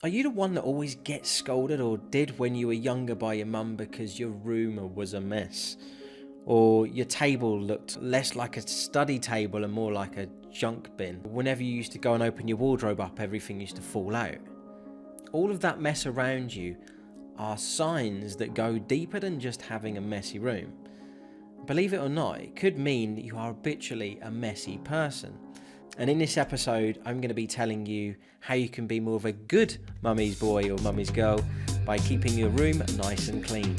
Are you the one that always gets scolded or did when you were younger by your mum because your room was a mess? Or your table looked less like a study table and more like a junk bin? Whenever you used to go and open your wardrobe up, everything used to fall out. All of that mess around you are signs that go deeper than just having a messy room. Believe it or not, it could mean that you are habitually a messy person. And in this episode, I'm going to be telling you how you can be more of a good mummy's boy or mummy's girl by keeping your room nice and clean.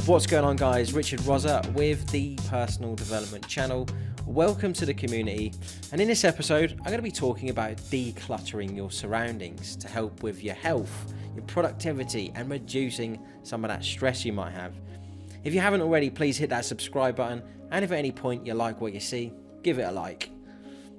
What's going on, guys? Richard Rozza with the Personal Development Channel. Welcome to the community, and in this episode I'm going to be talking about decluttering your surroundings to help with your health, your productivity, and reducing some of that stress you might have. If you haven't already, please hit that subscribe button, and if at any point you like what you see, give it a like.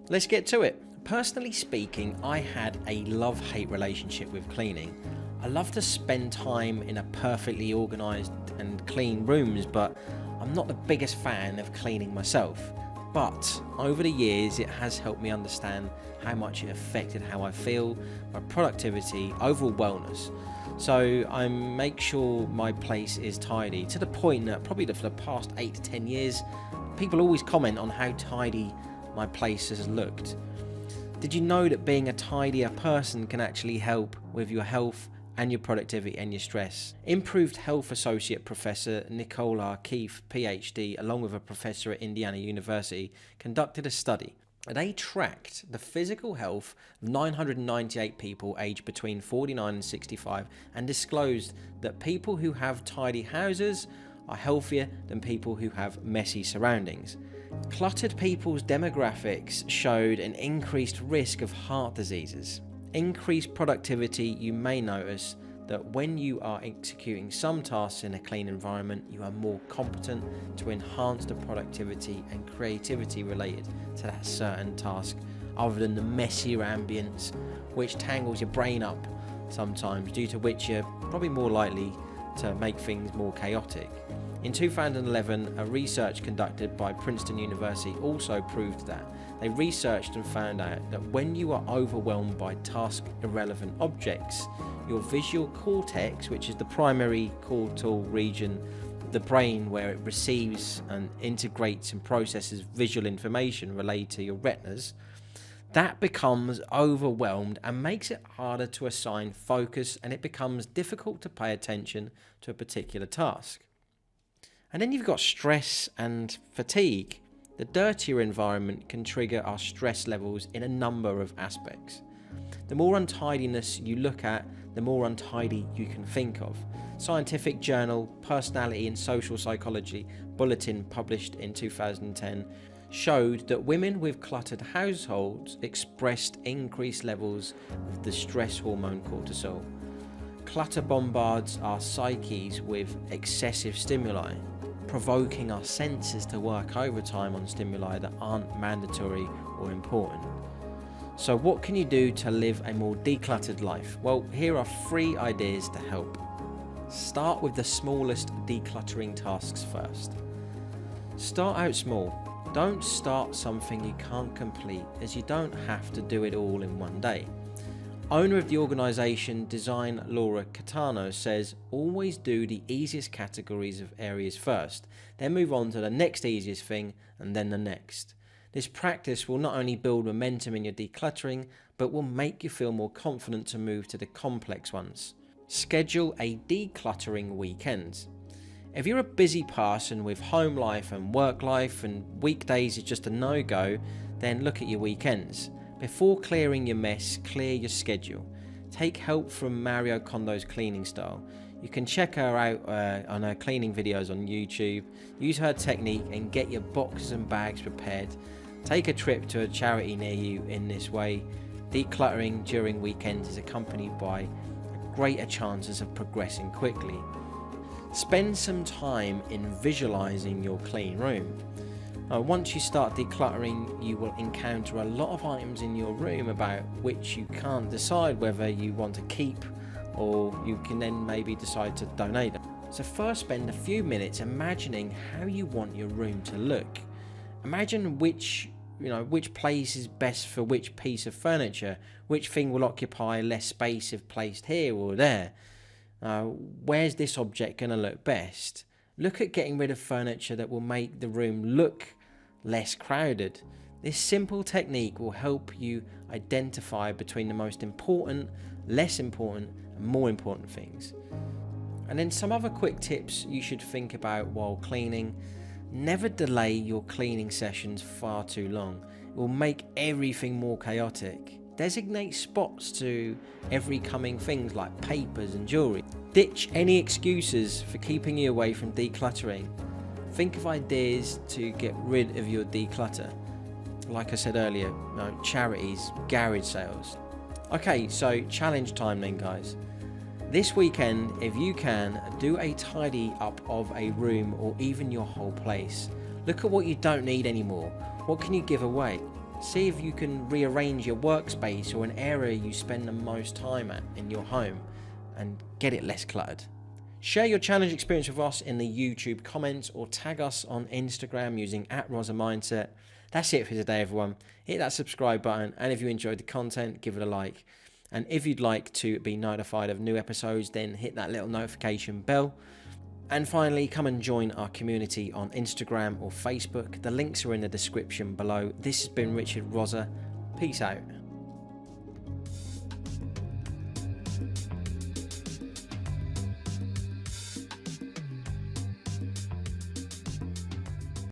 Let's get to it. Personally speaking, I had a love-hate relationship with cleaning. I love to spend time in a perfectly organised and clean rooms, but I'm not the biggest fan of cleaning myself. But over the years, it has helped me understand how much it affected how I feel, my productivity, overall wellness. So I make sure my place is tidy, to the point that probably for the past 8 to 10 years, people always comment on how tidy my place has looked. Did you know that being a tidier person can actually help with your health and your productivity and your stress? Improved Health Associate Professor Nicola Keefe, PhD, along with a professor at Indiana University, conducted a study. They tracked the physical health of 998 people aged between 49 and 65 and disclosed that people who have tidy houses are healthier than people who have messy surroundings. Cluttered people's demographics showed an increased risk of heart diseases. Increased productivity. You may notice that when you are executing some tasks in a clean environment, you are more competent to enhance the productivity and creativity related to that certain task, other than the messier ambience which tangles your brain up sometimes, due to which you're probably more likely to make things more chaotic. In 2011, a research conducted by Princeton University also proved that. They researched and found out that when you are overwhelmed by task-irrelevant objects, your visual cortex, which is the primary cortical region of the brain where it receives and integrates and processes visual information related to your retinas, that becomes overwhelmed and makes it harder to assign focus, and it becomes difficult to pay attention to a particular task. And then you've got stress and fatigue. The dirtier environment can trigger our stress levels in a number of aspects. The more untidiness you look at, the more untidy you can think of. Scientific journal Personality and Social Psychology bulletin, published in 2010, showed that women with cluttered households expressed increased levels of the stress hormone cortisol. Clutter bombards our psyches with excessive stimuli, provoking our senses to work overtime on stimuli that aren't mandatory or important. So what can you do to live a more decluttered life? Well, here are 3 ideas to help. Start with the smallest decluttering tasks first. Start out small. Don't start something you can't complete, as you don't have to do it all in one day. Owner of the organisation Design Laura Catano says, always do the easiest categories of areas first, then move on to the next easiest thing and then the next. This practice will not only build momentum in your decluttering, but will make you feel more confident to move to the complex ones. Schedule a decluttering weekend. If you're a busy person with home life and work life and weekdays is just a no-go, then look at your weekends. Before clearing your mess, clear your schedule. Take help from Mario Kondo's cleaning style. You can check her out on her cleaning videos on YouTube. Use her technique and get your boxes and bags prepared. Take a trip to a charity near you in this way. Decluttering during weekends is accompanied by greater chances of progressing quickly. Spend some time in visualizing your clean room. Once you start decluttering, you will encounter a lot of items in your room about which you can't decide whether you want to keep or you can then maybe decide to donate them. So first spend a few minutes imagining how you want your room to look. Imagine which place is best for which piece of furniture, which thing will occupy less space if placed here or there. Where's this object going to look best? Look at getting rid of furniture that will make the room look less crowded. This simple technique will help you identify between the most important, less important, and more important things. And then some other quick tips you should think about while cleaning. Never delay your cleaning sessions far too long. It will make everything more chaotic. Designate spots to every coming things like papers and jewellery. Ditch any excuses for keeping you away from decluttering. Think of ideas to get rid of your declutter. Like I said earlier, charities, garage sales. Okay, so challenge time then, guys. This weekend, if you can, do a tidy up of a room or even your whole place. Look at what you don't need anymore. What can you give away? See if you can rearrange your workspace or an area you spend the most time at in your home and get it less cluttered. Share your challenge experience with us in the YouTube comments or tag us on Instagram using @RosaMindset. That's it for today, everyone. Hit that subscribe button, and if you enjoyed the content, give it a like. And if you'd like to be notified of new episodes, then hit that little notification bell. And finally, come and join our community on Instagram or Facebook. The links are in the description below. This has been Richard Rosa. Peace out.